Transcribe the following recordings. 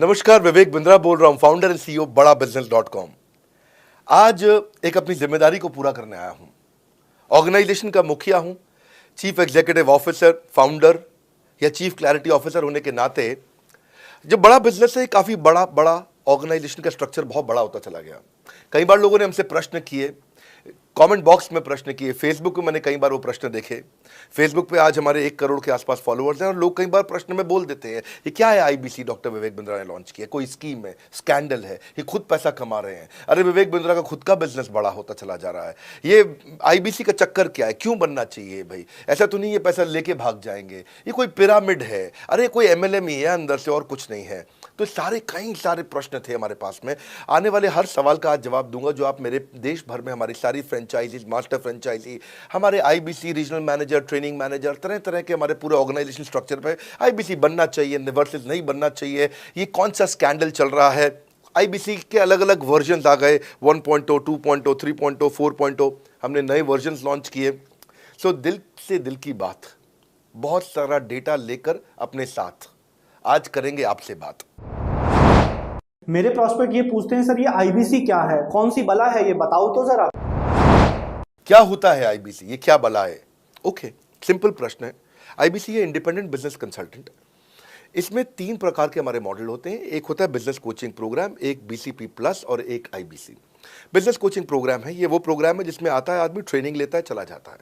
नमस्कार, विवेक बिंद्रा बोल रहा हूं, फाउंडर एंड सीईओ बड़ा बिजनेस.com। आज एक अपनी जिम्मेदारी को पूरा करने आया हूं। ऑर्गेनाइजेशन का मुखिया हूं, चीफ एग्जीक्यूटिव ऑफिसर, फाउंडर या चीफ क्लैरिटी ऑफिसर होने के नाते जो बड़ा बिजनेस है, काफी बड़ा ऑर्गेनाइजेशन का स्ट्रक्चर बहुत बड़ा होता चला गया। कई बार लोगों ने हमसे प्रश्न किए, कमेंट बॉक्स में प्रश्न किए, फेसबुक पे मैंने कई बार वो प्रश्न देखे। फेसबुक पे आज हमारे 1 करोड़ के आसपास फॉलोअर्स हैं और लोग कई बार प्रश्न में बोल देते हैं, ये क्या है आईबीसी डॉक्टर विवेक बिंद्रा ने लॉन्च किया, कोई स्कीम है, स्कैंडल है, ये खुद पैसा कमा रहे हैं। अरे विवेक बिंद्रा का खुद का बिजनेस बड़ा होता चला जा रहा है, ये आईबीसी का चक्कर क्या है, क्यों बनना चाहिए भाई, ऐसा तो नहीं ये पैसा लेके भाग जाएंगे, ये कोई पिरामिड है, अरे कोई एमएलएम ही है अंदर से और कुछ नहीं है। तो कई सारे प्रश्न थे हमारे पास में। आने वाले हर सवाल का आज जवाब दूंगा जो आप मेरे देश भर में हमारी सारी फ्रेंचाइजीज, मास्टर फ्रेंचाइजी, हमारे IBC regional manager, training manager, तरह तरह के हमारे पूरे ऑर्गेनाइजेशन स्ट्रक्चर पे आईबीसी बनना चाहिए वर्सेस नहीं बनना चाहिए, ये कौन सा स्कैंडल चल रहा है। आईबीसी के अलग अलग वर्जन आ गए, 1.0, 2.0, 3.0, 4.0, हमने नए वर्जन लॉन्च किए। सो दिल से दिल की बात, बहुत सारा डेटा लेकर अपने साथ आज करेंगे आपसे बात। मेरे प्रॉस्पेक्ट ये पूछते हैं, सर ये आईबीसी क्या है, कौन सी बला है, ये बताओ तो जरा। क्या होता है आईबीसी, ये क्या बला है? ओके, सिंपल प्रश्न है। आईबीसी है इंडिपेंडेंट बिजनेस कंसल्टेंट। इसमें 3 प्रकार के हमारे मॉडल होते हैं। एक होता है बिजनेस कोचिंग प्रोग्राम, एक बीसीपी प्लस और एक आईबीसी। बिजनेस कोचिंग प्रोग्राम है, ये वो प्रोग्राम है जिसमें आता है आदमी, ट्रेनिंग लेता है, चला जाता है।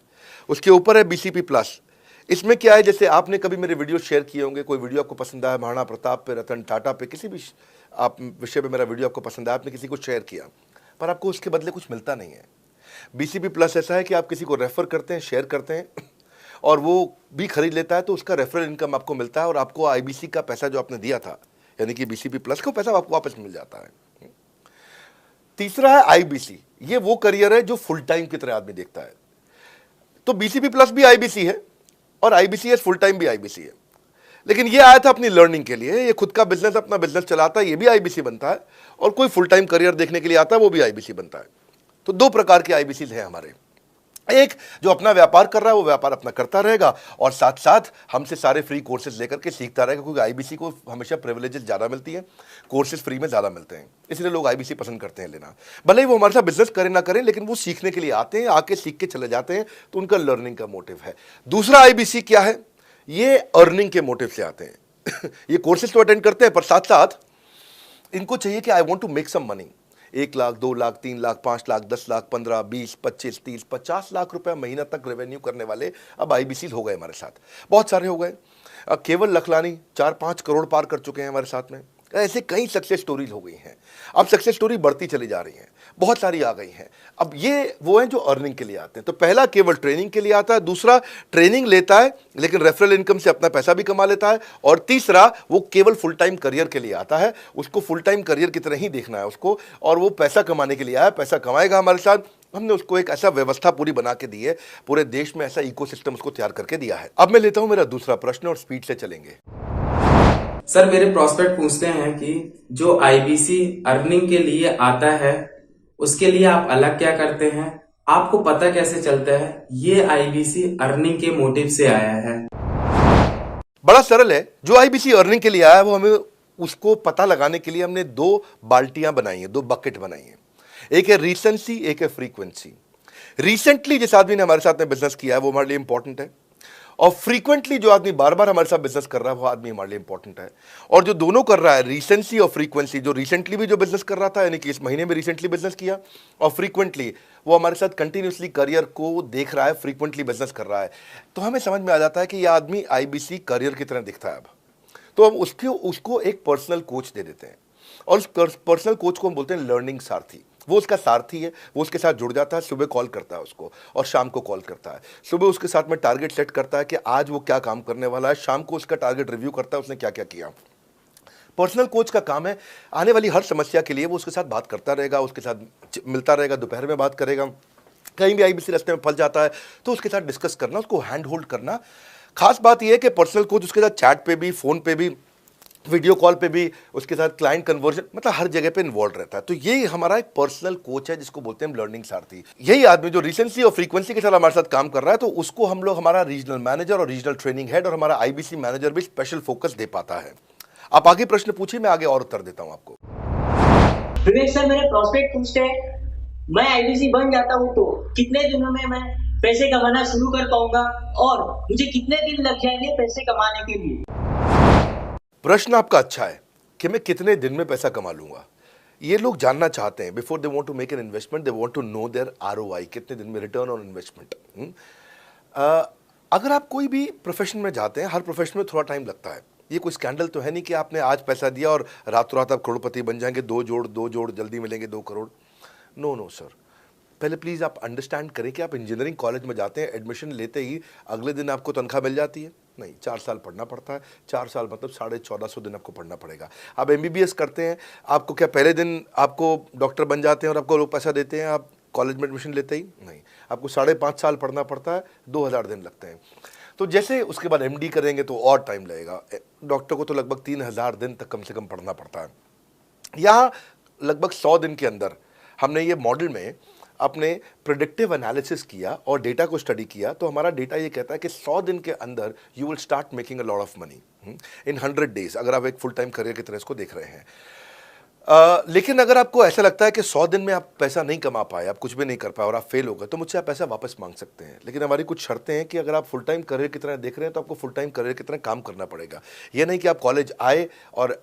उसके ऊपर है बीसीपी प्लस। इसमें क्या है, जैसे आपने कभी मेरे वीडियो शेयर किए होंगे, कोई वीडियो आपको पसंद आया, महाराणा प्रताप पे, रतन टाटा पे, किसी भी आप विषय पे मेरा वीडियो आपको पसंद आया, आपने किसी को शेयर किया, पर आपको उसके बदले कुछ मिलता नहीं है। बीसीपी प्लस ऐसा है कि आप किसी को रेफर करते हैं, शेयर करते हैं और वो भी खरीद लेता है, तो उसका रेफरल इनकम आपको मिलता है और आपको आईबीसी का पैसा जो आपने दिया था, यानी कि बीसीपी प्लस का पैसा आपको वापस मिल जाता है। तीसरा है आईबीसी। ये वो करियर है जो फुल टाइम की तरह आदमी देखता है। तो बीसीपी प्लस भी आईबीसी है और आईबीसीएस फुल टाइम भी आईबीसी है। लेकिन ये आया था अपनी लर्निंग के लिए, ये खुद का बिजनेस, अपना बिजनेस चलाता है, ये भी आईबीसी बनता है, और कोई फुल टाइम करियर देखने के लिए आता है, वो भी आईबीसी बनता है। तो 2 प्रकार के आईबीसी हैं हमारे। एक जो अपना व्यापार कर रहा है वो व्यापार अपना करता रहेगा और साथ साथ हमसे सारे फ्री कोर्सेज लेकर के सीखता रहेगा, क्योंकि आईबीसी को हमेशा प्रिविलेजेस ज़्यादा मिलती हैं, कोर्सेज फ्री में ज़्यादा मिलते हैं, इसलिए लोग आईबीसी पसंद करते हैं लेना। भले ही वो हमारे साथ बिजनेस करें ना करें, लेकिन वो सीखने के लिए आते हैं, आके सीख के चले जाते हैं, तो उनका लर्निंग का मोटिव है। दूसरा आईबीसी क्या है, ये अर्निंग के मोटिव से आते हैं ये कोर्सेज तो अटेंड करते हैं, पर साथ साथ इनको चाहिए कि I want to make some money. 1 lakh, 2 lakh, 3 lakh, 5 lakh, 10 lakh, 15, 20, 25, 30, 50 lakh रुपए महीना तक रेवेन्यू करने वाले अब आईबीसी हो गए हमारे साथ, बहुत सारे हो गए। केवल लखलानी 4-5 करोड़ पार कर चुके हैं हमारे साथ में। ऐसे कई सक्सेस स्टोरीज हो गई हैं। अब सक्सेस स्टोरी बढ़ती चली जा रही हैं, बहुत सारी आ गई हैं। अब ये वो हैं जो अर्निंग के लिए आते हैं। तो पहला केवल ट्रेनिंग के लिए आता है, दूसरा ट्रेनिंग लेता है लेकिन रेफरल इनकम से अपना पैसा भी कमा लेता है, और तीसरा वो केवल फुल टाइम करियर के लिए आता है। उसको फुल टाइम करियर की तरह ही देखना है उसको, और वो पैसा कमाने के लिए आया, पैसा कमाएगा हमारे साथ। हमने उसको एक ऐसा व्यवस्था पूरी बना के दी है, पूरे देश में ऐसा इकोसिस्टम उसको तैयार करके दिया है। अब मैं लेता हूं मेरा दूसरा प्रश्न और स्पीड से चलेंगे। सर मेरे प्रोस्पेक्ट पूछते हैं कि जो आईबीसी अर्निंग के लिए आता है उसके लिए आप अलग क्या करते हैं, आपको पता कैसे चलता है ये आईबीसी अर्निंग के मोटिव से आया है? बड़ा सरल है। जो आईबीसी अर्निंग के लिए आया है वो हमें उसको पता लगाने के लिए हमने 2 बाल्टियां बनाई हैं, 2 बकेट बनाई हैं। एक है रीसेंसी, एक है फ्रीक्वेंसी। रिसेंटली जिस आदमी ने हमारे साथ में बिजनेस किया है वो हमारे लिए इंपॉर्टेंट है, और फ्रीक्वेंटली जो आदमी बार बार हमारे साथ बिजनेस कर रहा है वो आदमी हमारे लिए इंपॉर्टेंट है। और जो दोनों कर रहा है, रीसेंसी और फ्रीक्वेंसी, जो रिसेंटली भी जो बिजनेस कर रहा था, यानी कि इस महीने में रिसेंटली बिजनेस किया, और फ्रीक्वेंटली वो हमारे साथ कंटिन्यूसली करियर को देख रहा है, फ्रीक्वेंटली बिजनेस कर रहा है, तो हमें समझ में आ जाता है कि यह आदमी आईबीसी करियर की तरह दिखता है। अब तो हम उसको एक पर्सनल कोच दे देते हैं, और उस पर्सनल कोच को हम बोलते हैं लर्निंग सारथी। वो उसका सारथी है, वो उसके साथ जुड़ जाता है, सुबह कॉल करता है उसको और शाम को कॉल करता है। सुबह उसके साथ में टारगेट सेट करता है कि आज वो क्या काम करने वाला है, शाम को उसका टारगेट रिव्यू करता है उसने क्या क्या किया। पर्सनल कोच का काम है आने वाली हर समस्या के लिए वो उसके साथ बात करता रहेगा, उसके साथ मिलता रहेगा, दोपहर में बात करेगा, कहीं भी आईबीसी रास्ते में फंस जाता है तो उसके साथ डिस्कस करना, उसको हैंड होल्ड करना। खास बात यह है कि पर्सनल कोच उसके साथ चैट पे भी, फोन पे भी, वीडियो कॉल पे भी, उसके साथ क्लाइंट कन्वर्जन, मतलब हर जगह पे इन्वॉल्व रहता है। तो ये हमारा एक पर्सनल कोच है जिसको बोलते हैं लर्निंग सारथी। यही आदमी जो रिसेंसी और फ्रीक्वेंसी के साथ हमारे साथ काम कर रहा है, तो उसको हम लोग हमारा रीजनल मैनेजर और रीजनल ट्रेनिंग हेड और हमारा आईबीसी मैनेजर भी स्पेशल फोकस दे पाता है। आप आगे प्रश्न पूछिए, मैं आगे और उत्तर देता हूं आपको। विवेक सर, मेरे प्रोस्पेक्ट पूछते हैं, मैं आईबीसी बन जाता हूँ तो कितने दिनों में मैं पैसे कमाना शुरू कर पाऊंगा और मुझे कितने दिन लग जाएंगे पैसे कमाने के लिए? प्रश्न आपका अच्छा है कि मैं कितने दिन में पैसा कमा लूंगा। ये लोग जानना चाहते हैं, before they want to make an investment they want to know their ROI, कितने दिन में रिटर्न ऑन इन्वेस्टमेंट। अगर आप कोई भी प्रोफेशन में जाते हैं, हर प्रोफेशन में थोड़ा टाइम लगता है। ये कोई स्कैंडल तो है नहीं कि आपने आज पैसा दिया और रातों रात आप करोड़पति बन जाएंगे, दो जोड़ जल्दी मिलेंगे 2 करोड़। नो नो सर, पहले प्लीज़ आप अंडरस्टैंड करें कि आप इंजीनियरिंग कॉलेज में जाते हैं, एडमिशन लेते ही अगले दिन आपको तनख्वाह मिल जाती है? नहीं, 4 साल पढ़ना पड़ता है। 4 साल मतलब 1450 दिन आपको पढ़ना पड़ेगा। आप एमबीबीएस करते हैं, आपको क्या पहले दिन आपको डॉक्टर बन जाते हैं और आपको लोग पैसा देते हैं आप कॉलेज में एडमिशन लेते ही? नहीं, आपको 5.5 साल पढ़ना पड़ता है, 2000 दिन लगते हैं। तो जैसे उसके बाद एमडी करेंगे तो और टाइम लगेगा। डॉक्टर को तो लगभग 3000 दिन तक कम से कम पढ़ना पड़ता है। यहाँ लगभग 100 दिन के अंदर हमने ये मॉडल में अपने प्रिडिक्टिव एनालिसिस किया और डेटा को स्टडी किया, तो हमारा डेटा ये कहता है कि 100 दिन के अंदर you will start making a lot of money in 100 days, अगर आप एक फुल टाइम करियर की तरह इसको देख रहे हैं। लेकिन अगर आपको ऐसा लगता है कि 100 दिन में आप पैसा नहीं कमा पाए, आप कुछ भी नहीं कर पाए और आप फेल हो गए, तो मुझसे आप पैसा वापस मांग सकते हैं। लेकिन हमारी कुछ शर्तें हैं कि अगर आप फुल टाइम करियर की तरह देख रहे हैं तो आपको फुल टाइम करियर की तरह काम करना पड़ेगा। ये नहीं कि आप कॉलेज आए और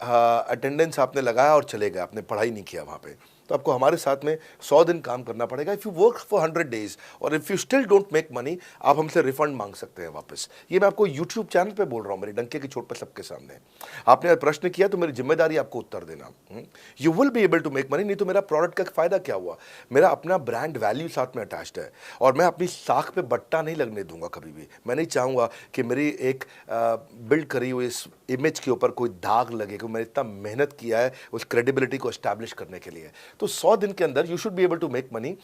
अटेंडेंस आपने लगाया और चले गए, आपने पढ़ाई नहीं किया वहाँ पे। तो आपको हमारे साथ में 100 दिन काम करना पड़ेगा। If you work for 100 days और if you still don't make money, आप हमसे रिफंड मांग सकते हैं वापस। ये मैं आपको यूट्यूब चैनल पे बोल रहा हूँ, मेरे डंके की चोट पर सबके सामने। आपने प्रश्न किया तो मेरी जिम्मेदारी आपको उत्तर देना। You will be able to make money, नहीं तो मेरा प्रोडक्ट का फायदा क्या हुआ? मेरा अपना ब्रांड वैल्यू साथ में अटैच्ड है और मैं अपनी साख पे बट्टा नहीं लगने दूंगा कभी भी। मैं नहीं चाहूँगा कि मेरी एक बिल्ड करी हुई इस इमेज के ऊपर कोई दाग लगे कि मैंने इतना मेहनत किया है उस क्रेडिबिलिटी को एस्टैब्लिश करने के लिए। तो 100 दिन के अंदर you should be able to make money.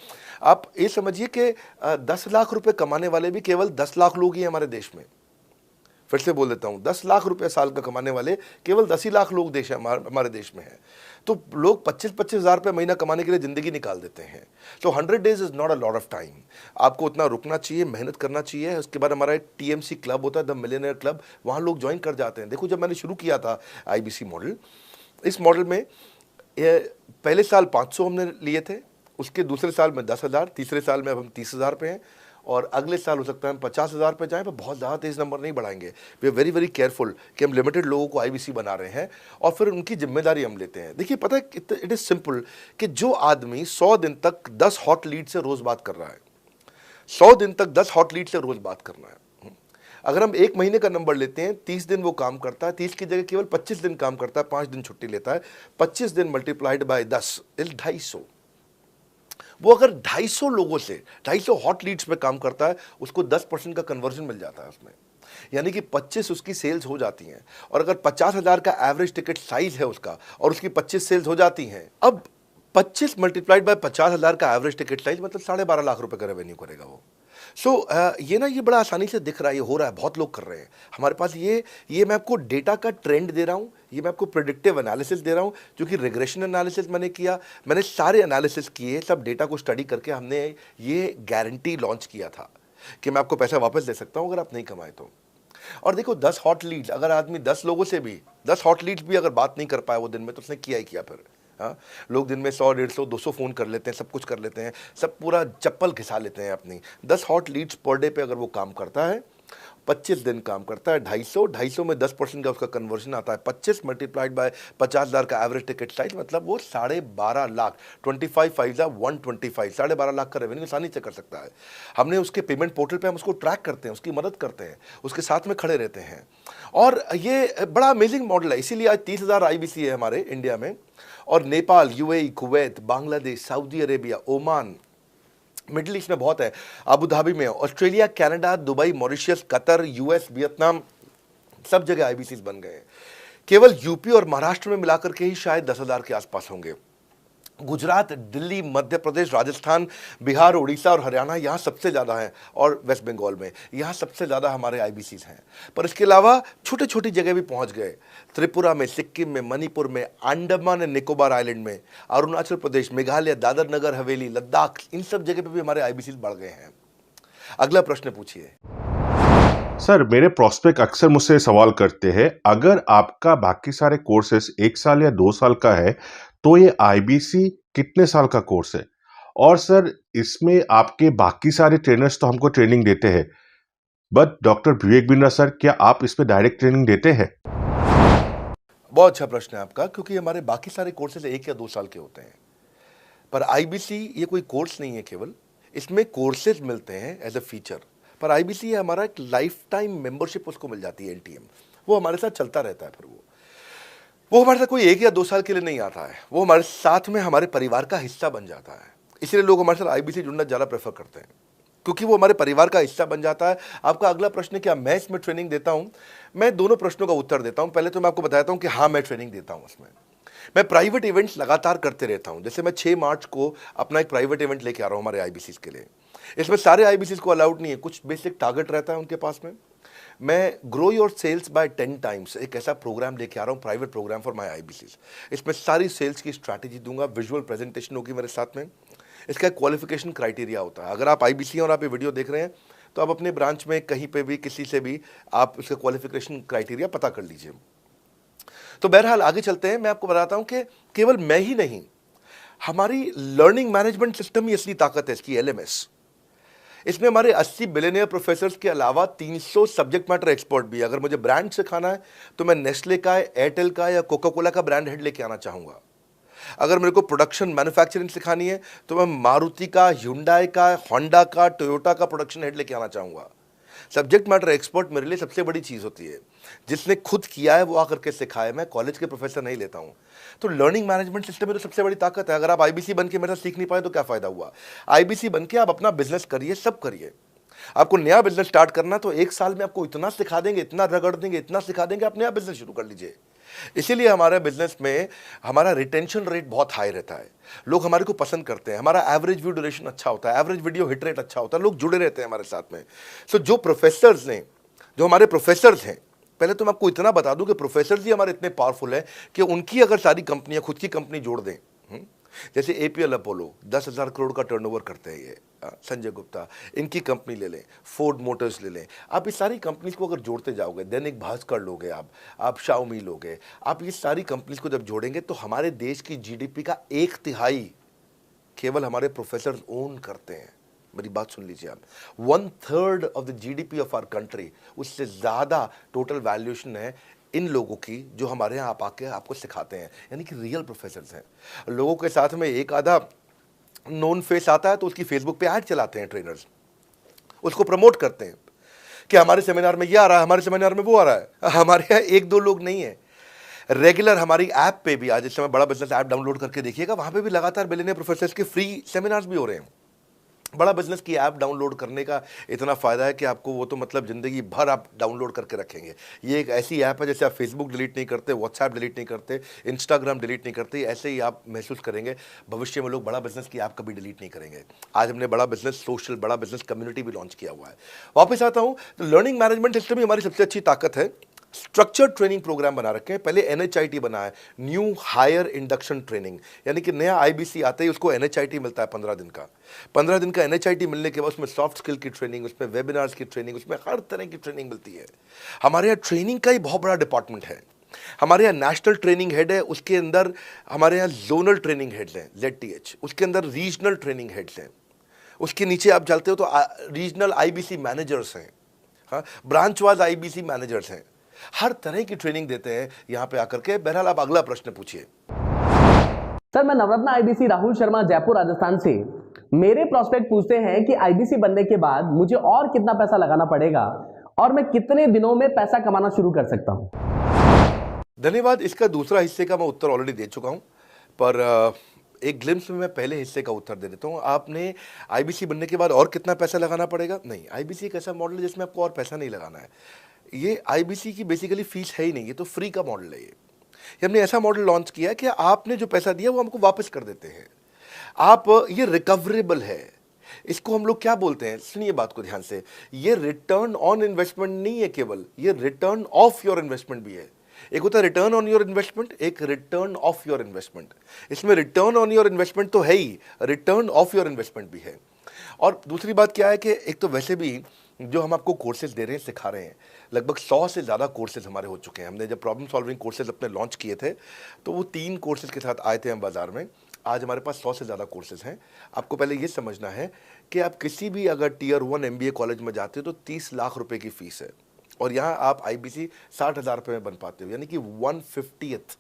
आप ये समझिए कि 10 लाख रुपए कमाने वाले भी केवल 10 लाख लोग ही हैं हमारे देश में। फिर से बोल देता हूं, 10 लाख रुपए साल का कमाने वाले केवल 10 ही लाख लोग देश हमारे देश में हैं। तो लोग 25-25 हज़ार रुपये महीना कमाने के लिए ज़िंदगी निकाल देते हैं। तो 100 days is not a lot of time. आपको उतना रुकना चाहिए, मेहनत करना चाहिए। उसके बाद हमारा एक टीएमसी क्लब होता है, द मिलियनेयर क्लब, वहाँ लोग ज्वाइन कर जाते हैं। देखो, जब मैंने शुरू किया था आईबीसी मॉडल, इस मॉडल में पहले साल 500 हमने लिए थे, उसके दूसरे साल में 10,000, तीसरे साल में अब हम 30,000 पे हैं और अगले साल हो सकता है हम 50,000 पे जाएं, पर बहुत ज़्यादा तेज़ नंबर नहीं बढ़ाएंगे। We are very very careful कि हम लिमिटेड लोगों को आईबीसी बना रहे हैं और फिर उनकी जिम्मेदारी हम लेते हैं। देखिए, पता है इट इज़ सिंपल कि जो आदमी 100 दिन तक 10 हॉट लीड से रोज़ बात कर रहा है, 100 दिन तक 10 हॉट लीड से रोज़ बात करना है। अगर हम 1 महीने का नंबर लेते हैं, 30 दिन वो काम करता है, 30 की जगह केवल 25 दिन काम करता है, 5 दिन छुट्टी लेता है, 25 दिन मल्टीप्लाइड बाय 10 इज 250। वो अगर 250 लोगों से 250 हॉट लीड्स पे काम करता है, उसको 10% का कन्वर्जन मिल जाता है उसमें, यानी कि 25 उसकी सेल्स हो जाती हैं। और अगर 50,000 का एवरेज टिकट साइज है उसका और उसकी 25 सेल्स हो जाती हैं, अब 25 मल्टीप्लाइड बाय 50,000 का एवरेज टिकट साइज मतलब 12.5 लाख रुपए का रेवेन्यू करेगा वो। ये ना, ये बड़ा आसानी से दिख रहा है, ये हो रहा है, बहुत लोग कर रहे हैं हमारे पास। ये मैं आपको डेटा का ट्रेंड दे रहा हूँ, ये मैं आपको प्रेडिक्टिव एनालिसिस दे रहा हूँ, जो कि रिग्रेशन एनालिसिस मैंने किया, मैंने सारे एनालिसिस किए, सब डेटा को स्टडी करके हमने ये गारंटी लॉन्च किया था कि मैं आपको पैसा वापस दे सकता हूँ अगर आप नहीं कमाए तो। और देखो, 10 हॉट लीड्स, अगर आदमी 10 लोगों से भी 10 हॉट लीड्स भी अगर बात नहीं कर पाया वो दिन में, तो उसने किया ही किया फिर। हाँ, लोग दिन में 100, 150, 200 फ़ोन कर लेते हैं, सब कुछ कर लेते हैं, सब पूरा चप्पल घिसा लेते हैं अपनी। 10 हॉट लीड्स पर डे पे अगर वो काम करता है, 25 दिन काम करता है, 250 में 10% का उसका कन्वर्जन आता है, 25 मल्टीप्लाइड बाय 50,000 का एवरेज टिकट साइज मतलब वो 12.5 लाख, 25 5 125, 12.5 लाख का रेवेन्यू आसानी से कर सकता है। हमने उसके पेमेंट पोर्टल पे हम उसको ट्रैक करते हैं, उसकी मदद करते हैं, उसके साथ में खड़े रहते हैं। और ये बड़ा अमेजिंग मॉडल है, इसीलिए आज 30,000 आईबीसी है हमारे इंडिया में। और Nepal, UAE, Kuwait, Bangladesh, Saudi Arabia, Oman, middle east में बहुत है, अबू धाबी में, Australia, Canada, Dubai, Mauritius, Qatar, US, Vietnam, सब जगह आईबीसी बन गए हैं। केवल यूपी और महाराष्ट्र में मिलाकर के ही शायद 10,000 के आसपास होंगे। गुजरात, दिल्ली, मध्य प्रदेश, राजस्थान, बिहार, उड़ीसा और हरियाणा यहाँ सबसे ज़्यादा हैं, और वेस्ट बंगाल में यहाँ सबसे ज़्यादा हमारे आईबीसीज हैं। पर इसके अलावा छोटी छोटी जगह भी पहुँच गए, त्रिपुरा में, सिक्किम में, मणिपुर में, अंडमान एंड निकोबार आइलैंड में, अरुणाचल प्रदेश, मेघालय, दादर नगर हवेली, लद्दाख, इन सब जगह पे भी हमारे आईबीसीज बढ़ गए हैं। अगला प्रश्न पूछिए। सर, मेरे प्रोस्पेक्ट अक्सर मुझसे सवाल करते हैं, अगर आपका बाकी सारे कोर्सेस 1 साल या 2 साल का है, तो ये आईबीसी कितने साल का कोर्स है? और सर, इसमें आपके बाकी सारे ट्रेनर्स तो हमको ट्रेनिंग देते हैं, but doctor Vivek Bindra sir, क्या आप इसमें डायरेक्ट ट्रेनिंग देते हैं? बहुत अच्छा प्रश्न है आपका, क्योंकि हमारे बाकी सारे कोर्सेज 1 या 2 साल के होते हैं, पर आईबीसी ये कोई कोर्स नहीं है केवल, इसमें कोर्सेज मिलते हैं एज अ फीचर। पर आईबीसी हमारा एक लाइफ टाइम मेंबरशिप उसको मिल जाती है, एलटीएम, वो हमारे साथ चलता रहता है। फिर वो हमारे साथ कोई 1 या 2 साल के लिए नहीं आता है, वो हमारे साथ में हमारे परिवार का हिस्सा बन जाता है। इसलिए लोग हमारे साथ आईबीसी जुड़ना ज़्यादा प्रेफर करते हैं, क्योंकि वो हमारे परिवार का हिस्सा बन जाता है। आपका अगला प्रश्न है, क्या मैं इसमें ट्रेनिंग देता हूं? मैं दोनों प्रश्नों का उत्तर देता हूं। पहले तो मैं आपको बताता हूं कि हाँ, मैं ट्रेनिंग देता हूं। उसमें मैं प्राइवेट इवेंट्स लगातार करते रहता हूं। जैसे मैं 6 मार्च को अपना एक प्राइवेट इवेंट लेके आ रहा हूं हमारे आईबीसी के लिए। इसमें सारे आईबीसी को अलाउड नहीं है, कुछ बेसिक टारगेट रहता है उनके पास में। मैं grow your sales by 10 times एक ऐसा प्रोग्राम लेके आ रहा हूँ, private program for my IBC. इसमें सारी सेल्स की स्ट्रैटेजी दूंगा, विजुअल प्रेजेंटेशन होगी मेरे साथ में। इसका क्वालिफिकेशन क्राइटेरिया होता है। अगर आप आईबीसी और आप ये वीडियो देख रहे हैं, तो आप अपने ब्रांच में कहीं पे भी किसी से भी आप इसका क्वालिफिकेशन क्राइटेरिया पता कर लीजिए। तो बहरहाल आगे चलते हैं। मैं आपको बताता हूं कि केवल मैं ही नहीं, हमारी लर्निंग मैनेजमेंट सिस्टम ही असली ताकत है इसकी, एलएमएस। इसमें हमारे 80 बिलियनियर प्रोफेसर्स के अलावा 300 सब्जेक्ट मैटर एक्सपर्ट भी है। अगर मुझे ब्रांड सिखाना है, तो मैं नेस्ले का, एयरटेल का या कोका कोला का ब्रांड हेड लेके आना चाहूंगा। अगर मेरे को प्रोडक्शन मैन्युफैक्चरिंग सिखानी है, तो मैं मारुति का, ह्युंडई का, होंडा का, टोयोटा का प्रोडक्शन हेड लेके आना चाहूंगा। सब्जेक्ट मैटर एक्सपर्ट मेरे लिए सबसे बड़ी चीज़ होती है। जिसने खुद किया है वो आकर के सिखाए। मैं कॉलेज के प्रोफेसर नहीं लेता हूँ। तो लर्निंग मैनेजमेंट सिस्टम में तो सबसे बड़ी ताकत है। अगर आप आईबीसी बन के मेरे साथ सीख नहीं पाए तो क्या फ़ायदा हुआ? आईबीसी बन के आप अपना बिजनेस करिए, सब करिए। आपको नया बिजनेस स्टार्ट करना, तो 1 साल में आपको इतना सिखा देंगे, इतना रगड़ देंगे, इतना सिखा देंगे, आप नया बिजनेस शुरू कर लीजिए। इसीलिए हमारे बिजनेस में हमारा रिटेंशन रेट बहुत हाई रहता है। लोग हमारे को पसंद करते हैं। हमारा एवरेज व्यू ड्यूरेशन अच्छा होता है, एवरेज वीडियो हिट रेट अच्छा होता है, लोग जुड़े रहते हैं हमारे साथ में। सो जो प्रोफेसर्स ने, जो हमारे प्रोफेसर्स हैं, पहले तो मैं आपको इतना बता दूं कि प्रोफेसर्स ही हमारे इतने पावरफुल हैं कि उनकी अगर सारी कंपनियां खुद की कंपनी जोड़ दें, जैसे एपीएल अपोलो 10,000 करोड़ का टर्नओवर करते हैं ये, संजय गुप्ता, इनकी कंपनी ले लें, फोर्ड मोटर्स ले लें। आप इस सारी कंपनीज को अगर जोड़ते जाओगे, दैनिक भास्कर लोगे, आप शाओमी लोगे, आप ये सारी कंपनीज को जब जोड़ेंगे, तो हमारे देश की जीडीपी का 1/3 केवल हमारे प्रोफेसर ओन करते हैं। मेरी बात सुन लीजिए आप, 1/3 of the GDP of our country, उससे ज़्यादा टोटल वैल्यूएशन है इन लोगों की, जो हमारे यहाँ आप आके आपको सिखाते हैं, यानी कि रियल प्रोफेसर्स हैं। लोगों के साथ में एक आधा नोन फेस आता है, तो उसकी फेसबुक पे ऐड चलाते हैं ट्रेनर्स, उसको प्रमोट करते हैं कि हमारे सेमिनार में ये आ रहा है, हमारे सेमिनार में वो आ रहा है। हमारे यहाँ 1-2 लोग नहीं है, रेगुलर हमारी ऐप पे भी, आज इस समय बड़ा बिजनेस ऐप डाउनलोड करके देखिएगा, वहाँ पे भी लगातार बिलियनियर प्रोफेसर्स के फ्री सेमिनार्स भी हो रहे हैं। बड़ा बिजनेस की ऐप डाउनलोड करने का इतना फ़ायदा है कि आपको वो तो मतलब ज़िंदगी भर आप डाउनलोड करके रखेंगे। ये एक ऐसी ऐप है, जैसे आप फेसबुक डिलीट नहीं करते, व्हाट्सएप डिलीट नहीं करते, इंस्टाग्राम डिलीट नहीं करते, ऐसे ही आप महसूस करेंगे। भविष्य में लोग बड़ा बिजनेस की ऐप कभी डिलीट नहीं करेंगे। आज हमने बड़ा बिजनेस सोशल, बड़ा बिजनेस कम्युनिटी भी लॉन्च किया हुआ है। वापस आता हूँ, तो लर्निंग मैनेजमेंट सिस्टम ही हमारी सबसे अच्छी ताकत है। स्ट्रक्चर्ड ट्रेनिंग प्रोग्राम बना रखे हैं। पहले एनएचआईटी बना है, न्यू हायर इंडक्शन ट्रेनिंग, यानी कि नया आईबीसी आता है, उसको एनएचआईटी मिलता है 15 दिन का। 15 दिन का एनएचआईटी मिलने के बाद उसमें सॉफ्ट स्किल की ट्रेनिंग, उसमें वेबिनार्स की ट्रेनिंग, उसमें हर तरह की ट्रेनिंग मिलती है। हमारे यहाँ ट्रेनिंग का ही बहुत बड़ा डिपार्टमेंट है। हमारे यहाँ नेशनल ट्रेनिंग हेड है, उसके अंदर हमारे यहाँ जोनल ट्रेनिंग हेड्स हैं, ZTH, उसके अंदर रीजनल ट्रेनिंग हेड्स हैं, उसके नीचे आप चलते हो तो रीजनल आईबीसी मैनेजर्स हैं, हाँ, ब्रांच वाइज आईबीसी मैनेजर्स हैं। हर तरह की ट्रेनिंग देते हैं यहाँ पे आकर के। बहरहाल आप अगला प्रश्न पूछिए। सर, मैं नवरत्न आईबीसी राहुल शर्मा, जयपुर राजस्थान से। मेरे प्रोस्पेक्ट पूछते हैं कि आईबीसी बनने के बाद मुझे और कितना पैसा लगाना पड़ेगा और मैं कितने दिनों में पैसा कमाना शुरू कर सकता हूं? धन्यवाद। इसका दूसरा हिस्से का मैं उत्तर ऑलरेडी दे चुका हूं, पर एक ग्लिम्स में मैं पहले हिस्से का उत्तर दे देता हूं। आपने आईबीसी बनने के बाद और कितना पैसा लगाना पड़ेगा? नहीं, आईबीसी एक ऐसा मॉडल है जिसमें आपको और पैसा नहीं लगाना है। ये आईबीसी की बेसिकली फीस है ही नहीं, ये तो फ्री का मॉडल है। ये हमने ऐसा मॉडल लॉन्च किया कि आपने जो पैसा दिया वो हमको वापस कर देते हैं। आप, ये रिकवरेबल है। इसको हम लोग क्या बोलते हैं, सुनिए बात को ध्यान से, ये रिटर्न ऑन इन्वेस्टमेंट नहीं है केवल, ये रिटर्न ऑफ योर इन्वेस्टमेंट भी है। एक होता है रिटर्न ऑन योर इन्वेस्टमेंट, एक रिटर्न ऑफ योर इन्वेस्टमेंट। इसमें रिटर्न ऑन योर इन्वेस्टमेंट तो है ही, रिटर्न ऑफ योर इन्वेस्टमेंट भी है। और दूसरी बात क्या है कि एक तो वैसे भी जो हम आपको कोर्सेज दे रहे हैं, सिखा रहे हैं, लगभग 100 से ज़्यादा कोर्सेज हमारे हो चुके हैं। हमने जब प्रॉब्लम सॉल्विंग कोर्सेज अपने लॉन्च किए थे तो वो 3 कोर्सेज के साथ आए थे हम बाज़ार में। आज हमारे पास 100 से ज़्यादा कोर्सेज हैं। आपको पहले ये समझना है कि आप किसी भी अगर टियर 1 MBA कॉलेज में जाते हो तो 30 लाख रुपए की फ़ीस है, और यहाँ आप IBC 60,000 रुपये में बन पाते हो, यानी कि 1/50th।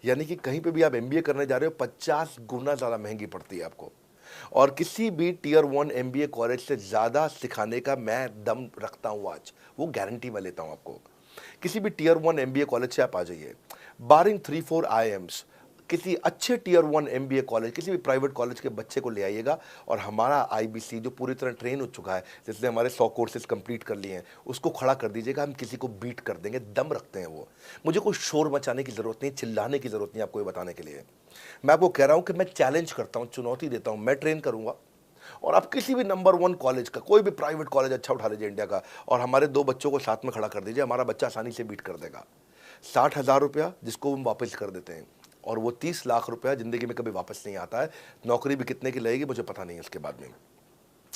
यानी कि कहीं पे भी आप MBA करने जा रहे हो 50 गुना ज़्यादा महंगी पड़ती है आपको। और किसी भी टियर 1 MBA कॉलेज से ज़्यादा सिखाने का मैं दम रखता हूँ आज, वो गारंटी मैं लेता हूँ आपको। किसी भी टियर 1 MBA कॉलेज से आप आ जाइए, बारिंग 3-4 IIMs, किसी अच्छे टियर 1 MBA कॉलेज, किसी भी प्राइवेट कॉलेज के बच्चे को ले आइएगा, और हमारा IBC जो पूरी तरह ट्रेन हो चुका है, जिसने हमारे 100 कोर्सेज कंप्लीट कर लिए हैं, उसको खड़ा कर दीजिएगा, हम किसी को बीट कर देंगे। दम रखते हैं वो। मुझे कोई शोर मचाने की ज़रूरत नहीं, चिल्लाने की ज़रूरत नहीं आपको ये बताने के लिए। मैं आपको कह रहा हूँ कि मैं चैलेंज करता हूँ, चुनौती देता हूँ, मैं ट्रेन करूँगा, और आप किसी भी नंबर 1 कॉलेज का, कोई भी प्राइवेट कॉलेज अच्छा उठा लीजिए इंडिया का, और हमारे 2 बच्चों को साथ में खड़ा कर दीजिए, हमारा बच्चा आसानी से बीट कर देगा। 60,000 रुपया जिसको हम वापस कर देते हैं, और वो 30 लाख रुपया ज़िंदगी में कभी वापस नहीं आता है। नौकरी भी कितने की लगेगी मुझे पता नहीं है इसके बाद में।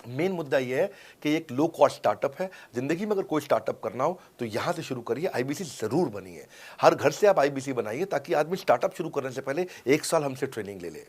मेन मुद्दा ये है कि एक लो कॉस्ट स्टार्टअप है। ज़िंदगी में अगर कोई स्टार्टअप करना हो तो यहाँ से शुरू करिए, IBC ज़रूर बनिए। हर घर से आप IBC बनाइए, ताकि आदमी स्टार्टअप शुरू करने से पहले 1 साल हमसे ट्रेनिंग ले ले।